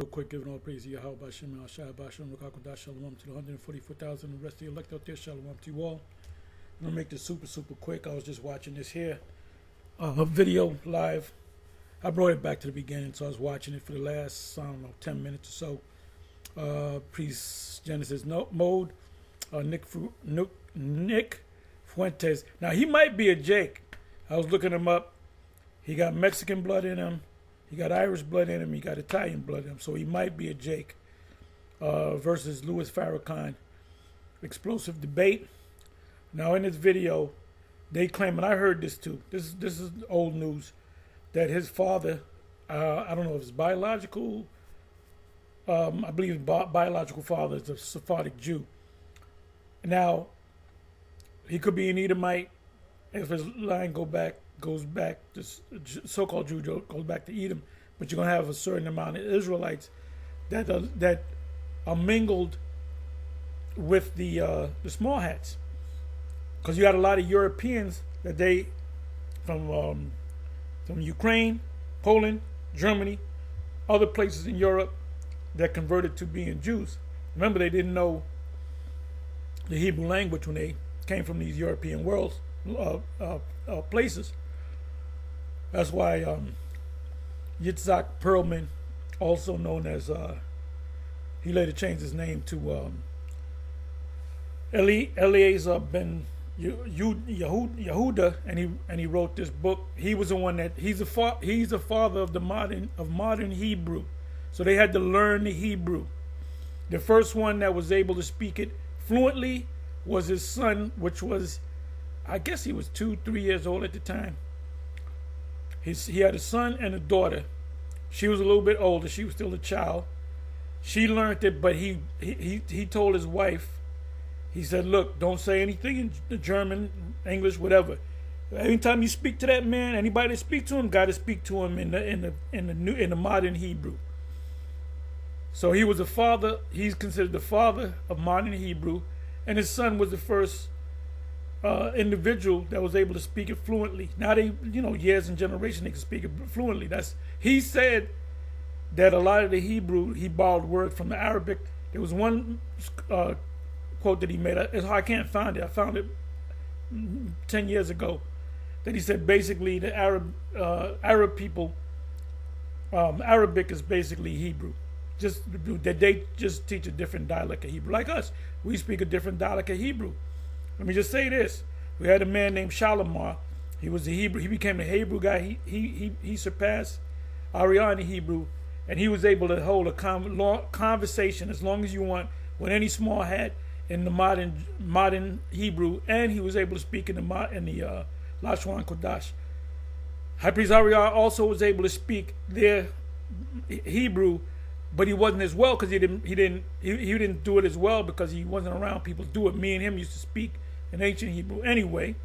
Real quick, giving all praise to Yahweh, Bashem, Al-Shai, Bashem, Rakakodah, Shalom to the 144,000, the rest of the elect out there, Shalom to you all. I'm going to make this super quick. I was just watching this here video live. I brought it back to the beginning, so I was watching it for the last, 10 minutes or so. Priest Genesis mode, Nick Fuentes. Now, he might be a Jake. I was looking him up. He got Mexican blood in him. He got Irish blood in him. He got Italian blood in him. So he might be a Jake. Versus Louis Farrakhan. Explosive debate. Now in this video, they claim, and I heard this too. This is old news, that his father, I don't know if it's biological. I believe his biological father is a Sephardic Jew. Now, he could be an Edomite if his line goes back, this so-called Jew goes back to Edom, but you're going to have a certain amount of Israelites that are mingled with the small hats, because you got a lot of Europeans that they from Ukraine, Poland, Germany, other places in Europe that converted to being Jews. Remember, they didn't know the Hebrew language when they came from these European places. That's why Yitzhak Perlman, also known as, he later changed his name to Eliezer ben Yehuda, and he wrote this book. He was the one that he's the father of the modern Hebrew. So they had to learn the Hebrew. The first one that was able to speak it fluently was his son, which was, I guess he was 2-3 years old at the time. He had a son and a daughter. She was a little bit older. She was still a child. She learned it, but he told his wife, he said, look, don't say anything in German, English, whatever. Anytime you speak to that man, anybody that speaks to him, got to speak to him in the modern Hebrew. So he was a father. He's considered the father of modern Hebrew, and his son was the first individual that was able to speak it fluently. Now they, years and generations, they can speak it fluently. He said that a lot of the Hebrew, he borrowed word from the Arabic. There was one quote that he made. I can't find it. I found it 10 years ago. That he said basically the Arab people, Arabic is basically Hebrew. Just that they just teach a different dialect of Hebrew. Like us, we speak a different dialect of Hebrew. Let me just say this: we had a man named Shalimar. He was a Hebrew. He became the Hebrew guy. He surpassed Ariana Hebrew, and he was able to hold a conversation as long as you want with any small hat in the modern Hebrew, and he was able to speak in the Lashon Kodash. High Priest Ariana also was able to speak their Hebrew, but he wasn't as well because he didn't do it as well because he wasn't around people do it. Me and him used to speak in ancient Hebrew. Anyway,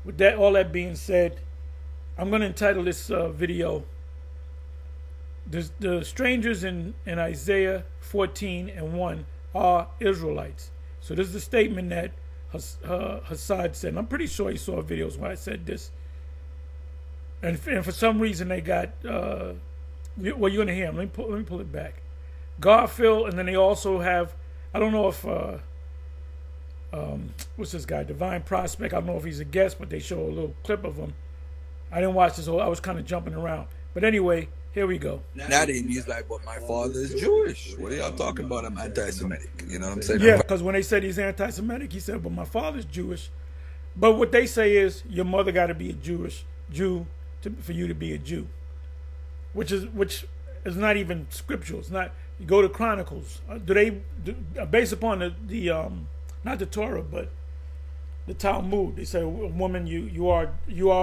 with that, all that being said, I'm going to entitle this video, the strangers in Isaiah 14:1 are Israelites. So this is a statement that Hassad said. And I'm pretty sure he saw videos where I said this. And for some reason they got, well, you're going to hear him. Let me pull it back. Garfield, and then they also have, I don't know if, what's this guy, Divine Prospect. I don't know if he's a guest, but they show a little clip of him. I didn't watch this whole, I was kind of jumping around. But anyway, here we go. Now he's like, but my father is Jewish. What are y'all talking about? I'm anti-Semitic. You know what I'm saying? Yeah, because when they said he's anti-Semitic, he said, but my father's Jewish. But what they say is, your mother got to be a Jew for you to be a Jew. Which is not even scriptural. It's not. You go to Chronicles. Based upon the not the Torah, but the Talmud? They say, woman, you are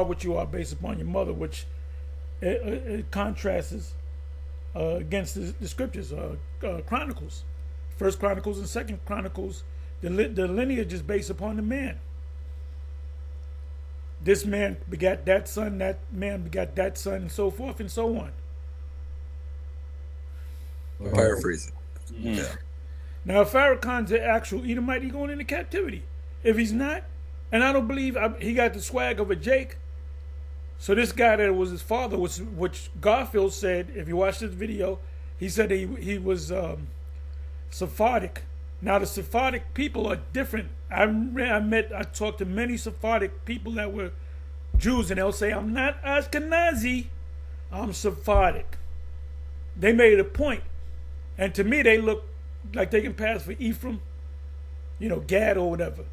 what you are based upon your mother, which it contrasts against the scriptures. Chronicles, First Chronicles and Second Chronicles. The lineage is based upon the man. This man begat that son, that man begat that son, and so forth and so on. Paraphrasing. Yeah. Now, if Farrakhan's the actual Edomite, he's going into captivity. If he's not, and I don't believe he got the swag of a Jake, So this guy that was his father, which Garfield said, if you watch this video, he said he was Sephardic. Now the Sephardic people are different. I talked to many Sephardic people that were Jews, and they'll say, I'm not Ashkenazi, I'm Sephardic. They made a point. And to me, they look like they can pass for Ephraim, Gad or whatever.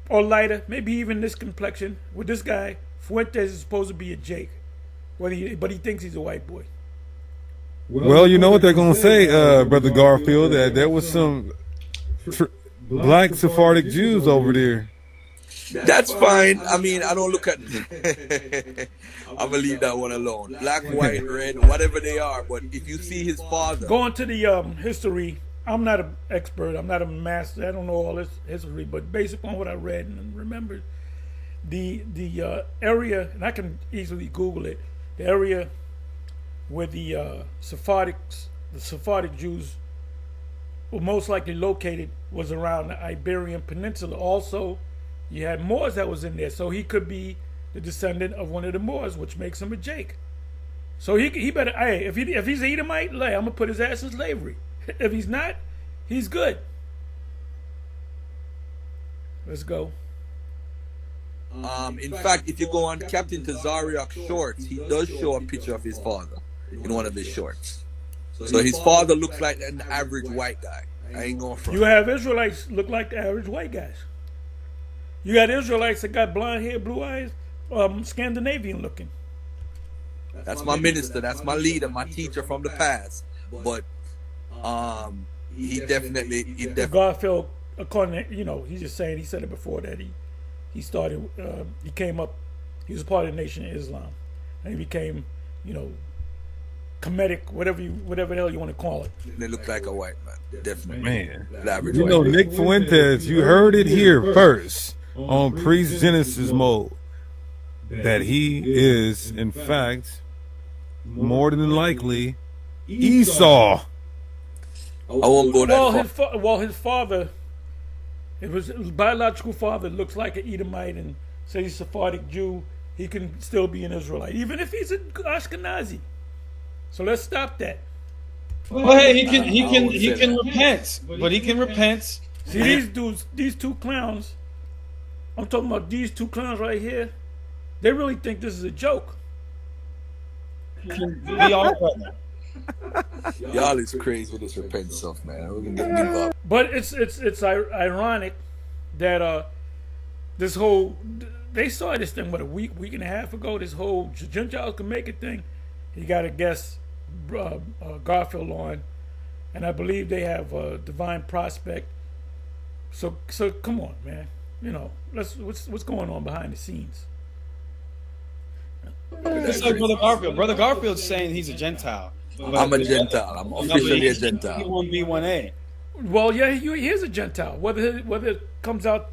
Or lighter, maybe even this complexion. With this guy, Fuentes is supposed to be a Jake. But he thinks he's a white boy. Well, you know what they're going to say, Brother Garfield, that there was some black Sephardic Jews over there. That's fine. I mean, I don't look at I'm gonna leave that one alone. Black, white, red, whatever they are. But if you see his father, going to the history, I'm not an expert. I'm not a master. I don't know all this history, but based upon what I read and remembered, the area, and I can easily Google it, the area where the Sephardic Jews were most likely located was around the Iberian Peninsula. Also, you had Moors that was in there, so he could be the descendant of one of the Moors, which makes him a Jake. So he better, hey, if he's an Edomite, I'm gonna put his ass in slavery. If he's not, he's good. Let's go. In fact, if you go on Captain Tazariak's shorts, he does show a picture of his father in one of his shorts. So his father looks like an average white guy. I ain't going for. You have Israelites look like the average white guys. You got Israelites that got blonde hair, blue eyes, Scandinavian looking. That's my minister. That's my leader, my teacher from the past. But he definitely. Garfield, according to, he's just saying, he said it before that he started, he came up, he was part of the Nation of Islam, and he became, Kemetic, whatever the hell you want to call it. They look like a white man, definitely. Man, average Nick Fuentes, you heard it here first on Priest Genesis Mode, that he is, in fact, more than likely Esau. I won't go that far. His father, his biological father looks like an Edomite and says he's a Sephardic Jew, he can still be an Israelite, even if he's an Ashkenazi. So let's stop that. Well, hey, he can repent, but he can repent. See these two clowns. I'm talking about these two clowns right here. They really think this is a joke. Y'all is crazy with this repent stuff, man. We're gonna give up. But it's ironic that this whole, they started this thing a week and a half ago. This whole Gentiles can make it thing. You got to guess Garfield on, and I believe they have Divine Prospect. So come on, man. What's going on behind the scenes? It's like Brother Garfield. Brother Garfield's saying he's a Gentile. I'm a Gentile. I'm officially a Gentile. B1A. Well, yeah, he is a Gentile. Whether it comes out,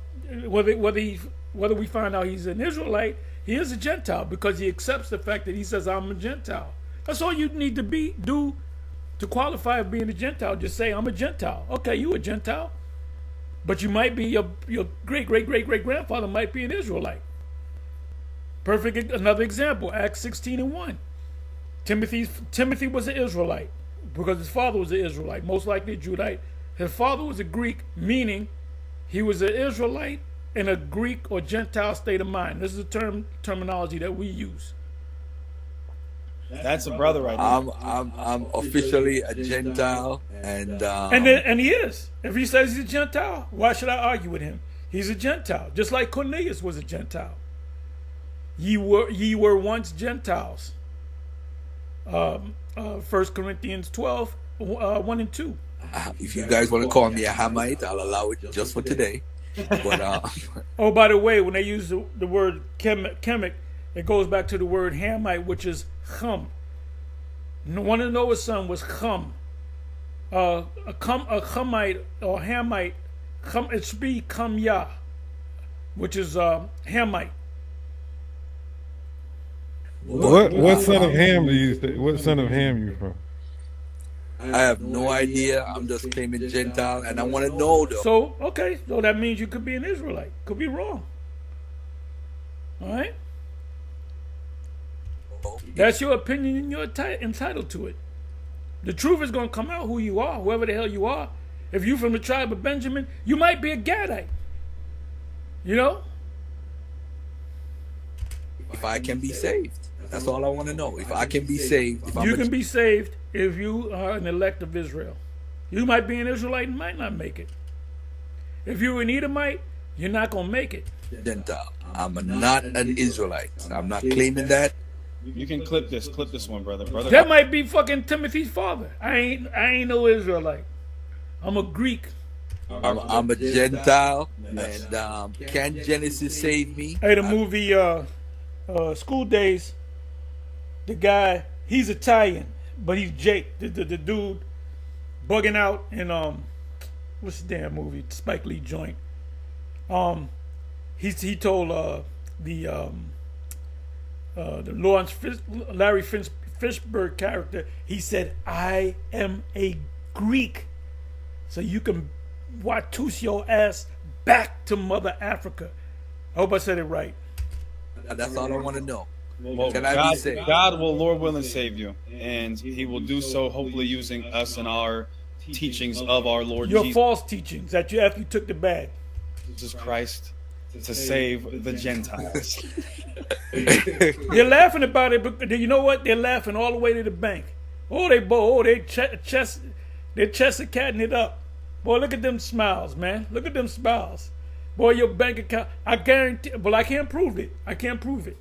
whether we find out he's an Israelite, he is a Gentile because he accepts the fact that he says, I'm a Gentile. That's all you need to do to qualify as being a Gentile. Just say, I'm a Gentile. Okay, you a Gentile. But you might be, your great-great-great-great-grandfather might be an Israelite. Perfect, another example, Acts 16:1. Timothy was an Israelite because his father was an Israelite, most likely a Judite. His father was a Greek, meaning he was an Israelite in a Greek or Gentile state of mind. This is a terminology that we use. That's a brother right now. I'm officially a Gentile, and he is. If he says he's a Gentile, why should I argue with him? He's a Gentile, just like Cornelius was a Gentile. Ye were once Gentiles. 1 Corinthians 12, 1 and 2. If you guys want to call me a Hamite, I'll allow it just for today. But oh, by the way, when they use the word chemic, it goes back to the word Hamite, which is chum. One of Noah's son was chum. A chumite or Hamite, it should be chumya, which is Hamite. What son of Ham do you? What son of Ham you from? I have no idea. I'm just claiming Gentile, and I want to know though. So that means you could be an Israelite. Could be wrong. All right. That's your opinion, and you're entitled to it. The truth is going to come out who you are, whoever the hell you are. If you're from the tribe of Benjamin, you might be a Gadite. You know? If I can be saved. That's all I want to know. If I can be saved. You can be saved if you are an elect of Israel. You might be an Israelite and might not make it. If you're an Edomite, you're not going to make it. Gentile. I'm not an Israelite. I'm not claiming that. You can clip this one, brother. That might be fucking Timothy's father. I ain't no Israelite. I'm a Greek. I'm a Gentile. And can Genesis save me? Hey, the movie School Days, the guy, he's Italian, but he's Jake, the dude bugging out in what's the damn movie? Spike Lee joint. He told the Larry Fishburne character, he said, "I am a Greek, so you can watush your ass back to Mother Africa." I hope I said it right. That's all I want to know. Well, Can I be saved? God will, Lord willing, save you, and He will do so, hopefully using us and our teachings of our Lord Your Jesus. false teachings that you after you took the bag. Jesus Christ to save the Gentiles. They're laughing about it, but you know what? They're laughing all the way to the bank. They're chest are catting it up. Boy, look at them smiles, man. Look at them smiles. Boy, your bank account, I guarantee, but I can't prove it. I can't prove it.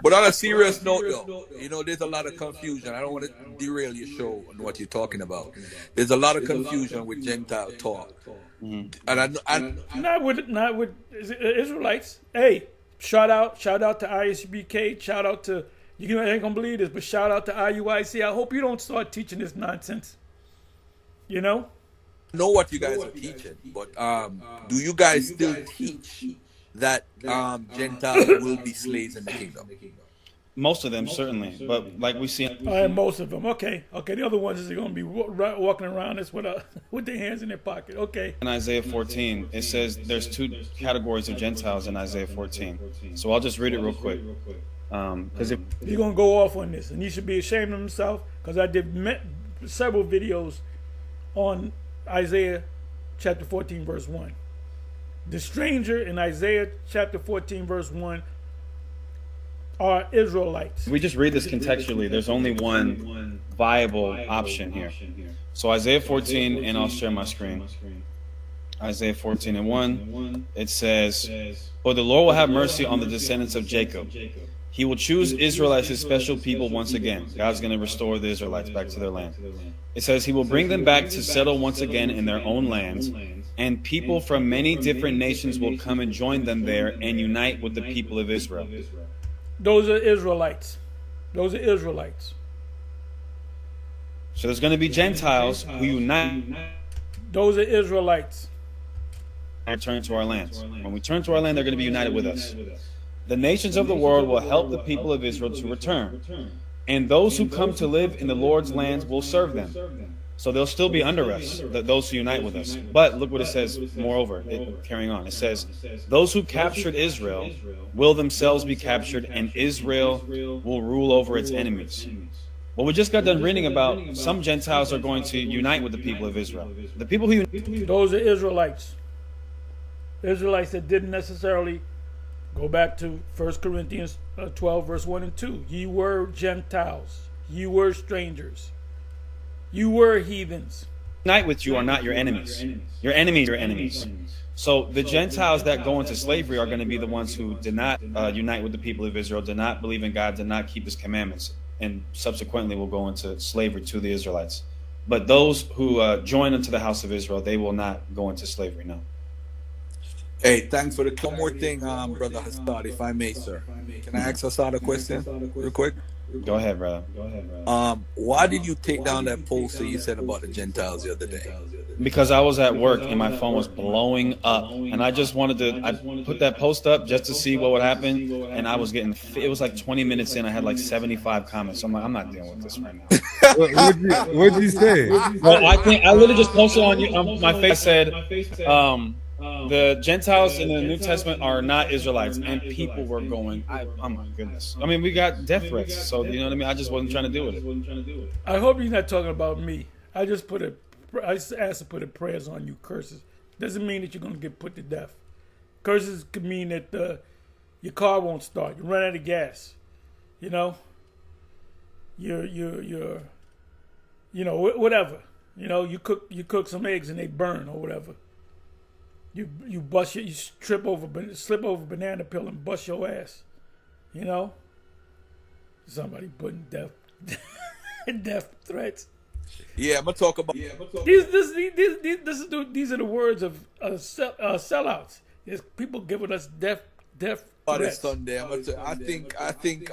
But on a serious note, though, there's a lot of confusion. I don't want to derail your show on what you're talking about. There's a lot of confusion with Gentile talk. And not with Israelites. Hey, shout out to ISBK. Shout out to, you ain't gonna believe this, but shout out to IUIC. I hope you don't start teaching this nonsense. You know? I know what you guys are teaching, but do you guys still teach that Gentiles will be slaves in the kingdom? Most of them, certainly. But like we see... most of them. Okay. The other ones is going to be walking around this with their hands in their pocket. Okay. In Isaiah 14, it says there's two categories of Gentiles in Isaiah 14. So I'll just read it real quick. Because you're going to go off on this, and you should be ashamed of himself, because I did several videos on Isaiah chapter 14, verse 1. The stranger in Isaiah chapter 14, verse 1 are Israelites. We just read this contextually. There's only one viable option here. So Isaiah 14, and I'll share my screen. Isaiah 14 and 1, it says, "For the Lord will have mercy on the descendants of Jacob. He will choose Israel as his special people once again." God's going to restore the Israelites back to their land. It says, "He will bring them back to settle once again in their own lands, and people from many different nations will come and join them there and unite with the people of Israel." Those are Israelites. So there's going to be Gentiles who unite. Those are Israelites. And return to our lands. When we turn to our land, they're going to be united with us. The nations of the world will help the people of Israel to return. And those who come to live in the Lord's lands will serve them. So they'll still be under us, those who unite with us. But look what it says, moreover, carrying on. It says, "Those who captured Israel will themselves be captured, and Israel will rule over its enemies." Well, we just got done reading about some Gentiles are going to unite with the people of Israel. The people who... Those are Israelites. Israelites that didn't necessarily go back to 1 Corinthians 12, verse 1 and 2. Ye were Gentiles. Ye were strangers. You were heathens. Unite with you are not your enemies. Your enemies are enemies. So the Gentiles that go into slavery are going to be the ones who did not unite with the people of Israel, did not believe in God, did not keep his commandments, and subsequently will go into slavery to the Israelites. But those who join into the house of Israel, they will not go into slavery, no. Hey, thanks for the... One more thing, Brother Hassad, if I may, sir. Can I ask Hassad a question real quick? Go ahead, brother. Why did you take down that post that you said about the Gentiles the other day? Because I was at work and my phone was blowing up, and I just wanted to. I put that post up just to see what would happen, and I was getting. It was like 20 minutes in, I had like 75 comments. So I'm like, I'm not dealing with this right now. What'd you say? Well, I literally just posted on my face. I said, the Gentiles in the New Testament are not Israelites, and people were going. Oh my goodness! I mean, we got death threats, so you know what I mean. I just wasn't trying to deal with it. I hope you're not talking about me. I just asked to put a prayers on you. Curses doesn't mean that you're gonna get put to death. Curses could mean that your car won't start. You run out of gas. You know. You know, whatever. You know, you cook some eggs and they burn or whatever. You slip over banana peel and bust your ass. You know? Somebody putting death threats. Yeah, I'm gonna talk about. These are the words of sellouts. There's people giving us death threats. Sunday. I think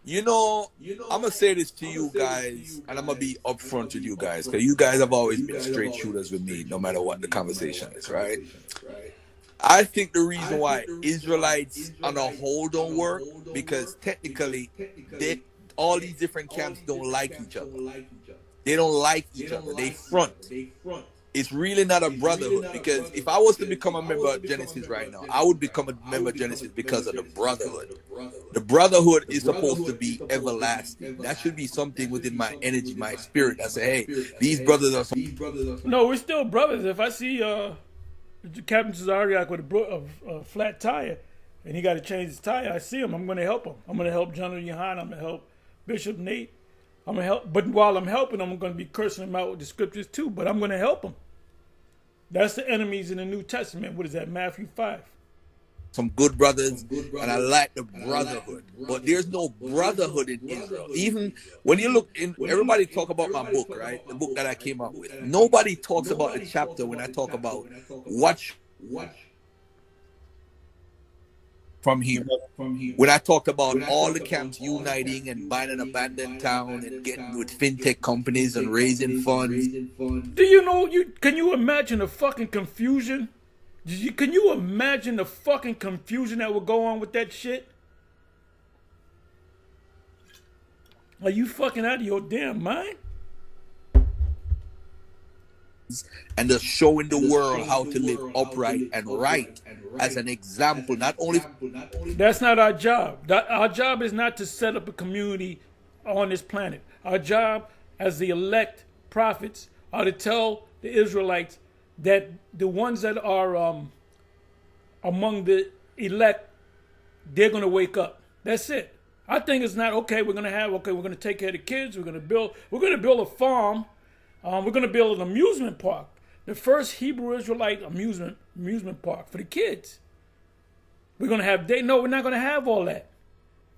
you know, I'm gonna say this to you guys, and I'm gonna be upfront with you guys, because you guys have always been straight shooters with me, no matter what the conversation is, right? I think the reason why Israelites on a whole don't work, because technically, all these different camps don't like each other. They don't like each other. They front. It's really not a brotherhood, because if I was to become a member of Genesis right now, I would become a member of Genesis because of the brotherhood. The brotherhood is supposed to be everlasting. That should be something within my energy, my spirit. I say, hey, these brothers are. No, we're still brothers. If I see Captain Cesariak with a flat tire and he got to change his tire, I see him. I'm going to help him. I'm going to help General Yohan. I'm going to help Bishop Nate. I'm going to help. But while I'm helping him, I'm going to be cursing him out with the scriptures too. But I'm going to help him. That's the enemies in the New Testament. What is that? Matthew 5. Some good brothers, and I like the brotherhood. But there's no brotherhood in Israel. Even when you look in, everybody talk about my book, right? The book that I came up with. Nobody talks about the chapter when I talk about what from here. When I talked about all the camps uniting and buying an abandoned town and getting with fintech companies and raising funds. Do you know, can you imagine the fucking confusion? Can you imagine the fucking confusion that would go on with that shit? Are you fucking out of your damn mind? And just showing the world how to live upright and right as an example. Not only. That's not our job. Our job is not to set up a community on this planet. Our job as the elect prophets are to tell the Israelites that the ones that are among the elect, they're going to wake up. That's it. I think it's not okay. We're going to take care of the kids. We're going to build a farm. We're going to build an amusement park. The first Hebrew Israelite amusement park for the kids. We're going to have no, we're not going to have all that.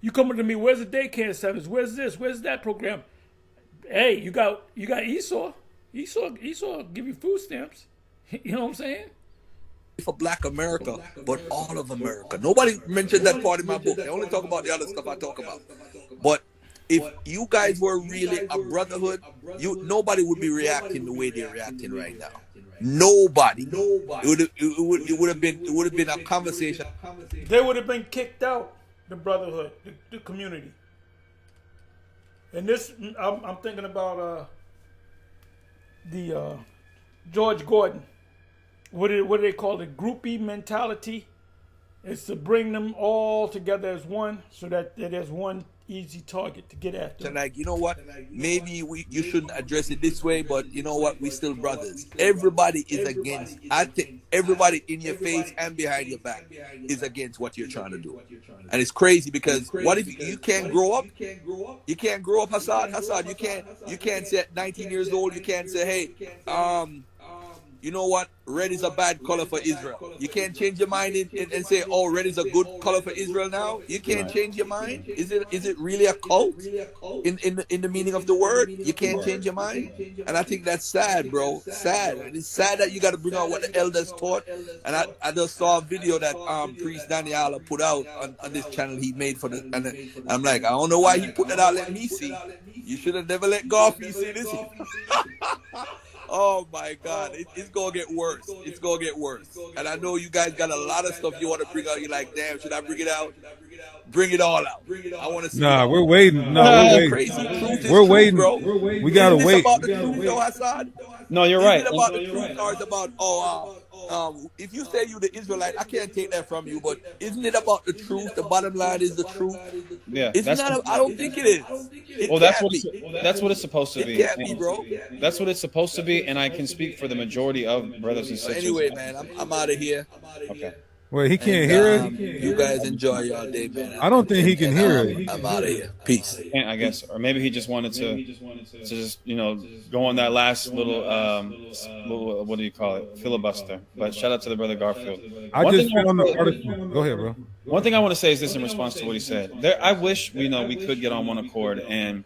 You come to me, where's the daycare centers? Where's this? Where's that program? Hey, you got Esau. Esau give you food stamps. You know what I'm saying? For Black America, but all of America. Nobody mentioned that part in my book. They only talk about the other stuff I talk about. But if you guys were really a brotherhood, nobody would be reacting the way they're reacting right now. Nobody. It would have been a conversation. They would have been kicked out. The brotherhood, the community. And this, I'm thinking about the George Gordon. What do they call it? Groupie mentality. It's to bring them all together as one, so that there's one easy target to get after. So like, you know what? Maybe you shouldn't address it this way, but you know what? We still brothers. Everybody is against. I think everybody in your face and behind your back is against what you're trying to do. And it's crazy because what if you can't grow up? You can't grow up, Hassad. Hassad, you can't say at 19 years old. You can't say, hey, you know what? Red is a bad color for Israel. You can't change your mind and say, oh, red is a good color for Israel now. You can't change your mind. Is it really a cult in the meaning of the word? You can't change your mind. And I think that's sad, bro. Sad. And it's sad that you got to bring out what the elders taught. And I just saw a video that Priest Daniela put out on this channel he made for the. And I'm like, I don't know why he put that out. Let me see. You should have never let go of me see this. Oh my God, it's gonna get worse. It's gonna get worse. And I know you guys got a lot of stuff you want to bring out. You're like, damn, should I bring it out? Bring it all out. I want to see it Nah, all. we're waiting. No, we're Crazy. waiting. Truth is We're truth, waiting. bro. We gotta Isn't this wait. about the truth, though, Hassan? No, you're Isn't right. it about the truth, or it's about if you say you the Israelite, I can't take that from you. But isn't it about the truth? The bottom line is the truth. Yeah, Isn't that? I don't think it is. It well, that's can't what be. that's what it's supposed to It be. can't be, bro. That's what it's supposed to be, and I can speak for the majority of brothers and So sisters. anyway, man, I'm out of here. Okay. Wait, he can't And, hear it. You guys enjoy your day, man. I don't think he can hear it. I'm out of here. Peace. I guess, or maybe he just wanted to just go on that last little what do you call it, filibuster. But shout out to the brother Garfield. I One just thing found the article. Go ahead, bro. One thing I want to say is this in response to what he said. I wish we could get on one accord, and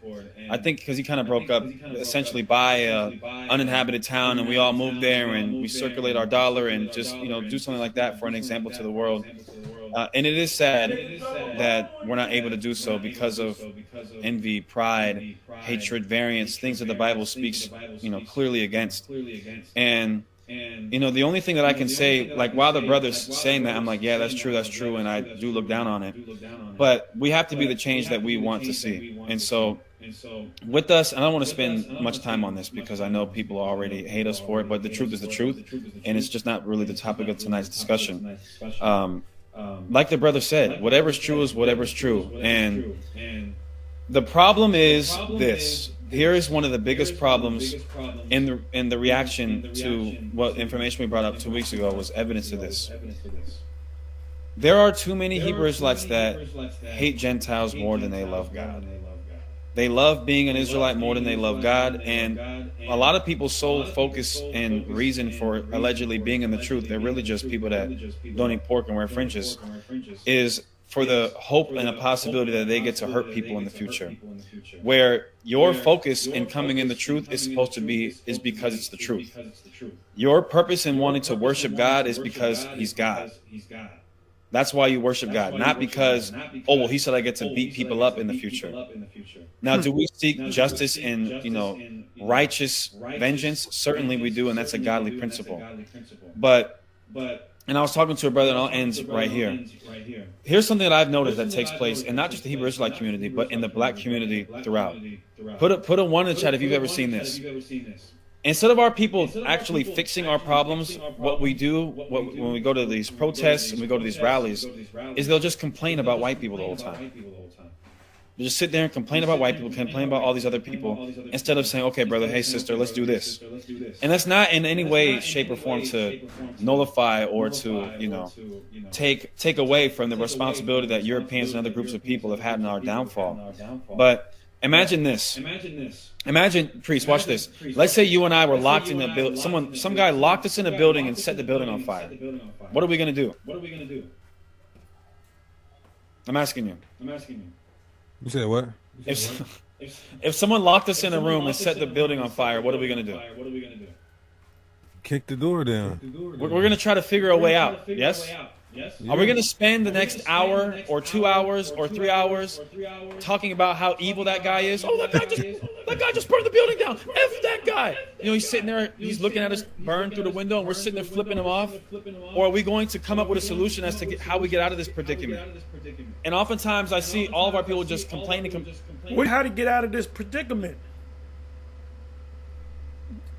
I think because he kind of broke up, essentially buy a uninhabited town, and we all move there, and we circulate our dollar, and just do something like that for an example to the world. And it is sad that we're not able to do so because of envy, pride, hatred, variance, things that the Bible speaks clearly against. And the only thing that I can say, like while the brother's saying that, I'm like, yeah, that's true, and I do look down on it. But we have to be the change that we want to see. And so with us, and I don't want to spend much time on this because I know people already hate us for it, but the truth is the truth, and it's just not really the topic of tonight's discussion. Like the brother said, whatever's true is whatever's true. And the problem is this. Here is one of the biggest problems in the reaction to what information we brought up 2 weeks ago was evidence of this. There are too many Hebrew Israelites that hate Gentiles more than they love God. They love being an Israelite more than they love God, and a lot of people's sole focus and reason for allegedly being in the truth, they're really just people that don't eat pork and wear fringes, is for the hope and a possibility that they get to hurt people in the future. Where your focus in coming in the truth is supposed to be is because it's the truth. Your purpose in wanting to worship God is because He's God. That's why you worship God, not because, He said I get to beat people up in the future. Now, do we seek justice and, righteous vengeance? Certainly we do, and that's a godly principle. But, and I was talking to a brother, and I'll end right here. Here's something that I've noticed that takes place, and not just the Hebrew Israelite community, but in the black community throughout. Put a one in the chat if you've ever seen this. Instead of our people actually fixing our problems, what we do when we go to these protests and we go to these rallies is they'll just complain about white people the whole time. They just sit there and complain about white people, complain about all these other people, instead of saying, okay, brother, hey, sister, let's do this. And that's not in any way, shape, or form to nullify or to, take away from the responsibility that Europeans and other groups of people have had in our downfall. But imagine this. Imagine, priest, watch this. Let's say you and I were locked in a building. Some guy locked us in a building and set the building on fire. What are we going to do? I'm asking you. You said what? If someone locked us in a room and set the building on fire, what are we going to do? Kick the door down. We're going to try to figure a way out. Yes? Are we going to spend the next hour or 2 hours or 3 hours talking about how evil that guy is? Oh, that guy just burned the building down. F that guy. He's sitting there, he's looking at us burn through the window, and we're sitting there flipping him off. Or are we going to come up with a solution as to how we get out of this predicament? And oftentimes I see all of our people just complaining. How to get out of this predicament?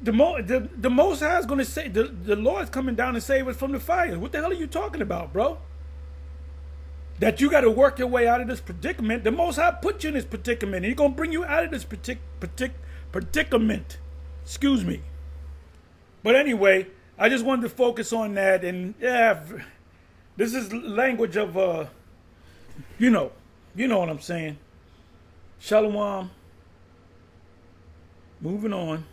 The Most High is going to say, the Lord's coming down and save us from the fire. What the hell are you talking about, bro? That you got to work your way out of this predicament. The Most High put you in this predicament. He's going to bring you out of this predicament. Excuse me. But anyway, I just wanted to focus on that. And yeah, this is language of, you know what I'm saying. Shalom. Moving on.